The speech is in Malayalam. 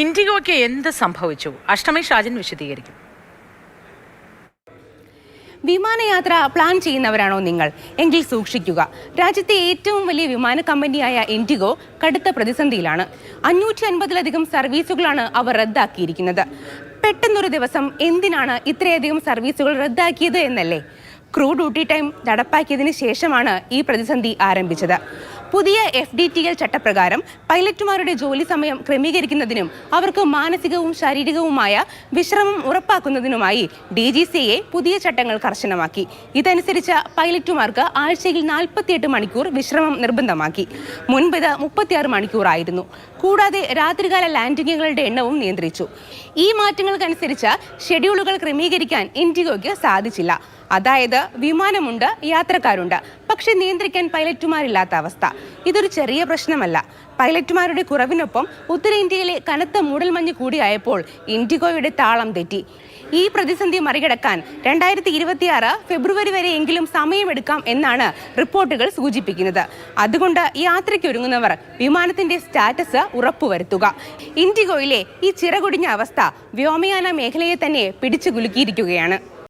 ഇൻഡിഗോയ്ക്ക് എന്ത് സംഭവിച്ചു? അഷ്ടമി ഷാജൻ വിശദീകരിക്കും. വിമാനയാത്ര പ്ലാൻ ചെയ്യുന്നവരാണോ നിങ്ങൾ? എങ്കിൽ സൂക്ഷിക്കുക. രാജ്യത്തെ ഏറ്റവും വലിയ വിമാന കമ്പനിയായ ഇൻഡിഗോ കടുത്ത പ്രതിസന്ധിയിലാണ്. 550-ലധികം സർവീസുകളാണ് അവർ റദ്ദാക്കിയിരിക്കുന്നത്. പെട്ടെന്നൊരു ദിവസം എന്തിനാണ് ഇത്രയധികം സർവീസുകൾ റദ്ദാക്കിയത് എന്നല്ലേ? ക്രൂ ഡ്യൂട്ടി ടൈം നടപ്പാക്കിയതിന് ശേഷമാണ് ഈ പ്രതിസന്ധി ആരംഭിച്ചത്. പുതിയ FDTL ചട്ടപ്രകാരം പൈലറ്റുമാരുടെ ജോലി സമയം ക്രമീകരിക്കുന്നതിനും അവർക്ക് മാനസികവും ശാരീരികവുമായ വിശ്രമം ഉറപ്പാക്കുന്നതിനുമായി DGCA പുതിയ ചട്ടങ്ങൾ കർശനമാക്കി. ഇതനുസരിച്ച് പൈലറ്റുമാർക്ക് ആഴ്ചയിൽ 48 മണിക്കൂർ വിശ്രമം നിർബന്ധമാക്കി. മുൻപ് ഇത് 36 മണിക്കൂറായിരുന്നു. കൂടാതെ രാത്രികാല ലാൻഡിങ്ങുകളുടെ എണ്ണവും നിയന്ത്രിച്ചു. ഈ മാറ്റങ്ങൾക്കനുസരിച്ച് ഷെഡ്യൂളുകൾ ക്രമീകരിക്കാൻ ഇൻഡിഗോയ്ക്ക് സാധിച്ചില്ല. അതായത് വിമാനമുണ്ട്, യാത്രക്കാരുണ്ട്, പക്ഷെ നിയന്ത്രിക്കാൻ പൈലറ്റുമാരില്ലാത്ത അവസ്ഥ. ഇതൊരു ചെറിയ പ്രശ്നമല്ല. പൈലറ്റുമാരുടെ കുറവിനൊപ്പം ഉത്തരേന്ത്യയിലെ കനത്ത മൂടൽമഞ്ഞ് കൂടിയായപ്പോൾ ഇൻഡിഗോയുടെ താളം തെറ്റി. ഈ പ്രതിസന്ധി മറികടക്കാൻ 2026 ഫെബ്രുവരി വരെയെങ്കിലും സമയമെടുക്കാം എന്നാണ് റിപ്പോർട്ടുകൾ സൂചിപ്പിക്കുന്നത്. അതുകൊണ്ട് യാത്രയ്ക്കൊരുങ്ങുന്നവർ വിമാനത്തിന്റെ സ്റ്റാറ്റസ് ഉറപ്പുവരുത്തുക. ഇൻഡിഗോയിലെ ഈ ചിറകൊടിഞ്ഞ അവസ്ഥ വ്യോമയാന മേഖലയെ തന്നെ പിടിച്ചു കുലുക്കിയിരിക്കുകയാണ്.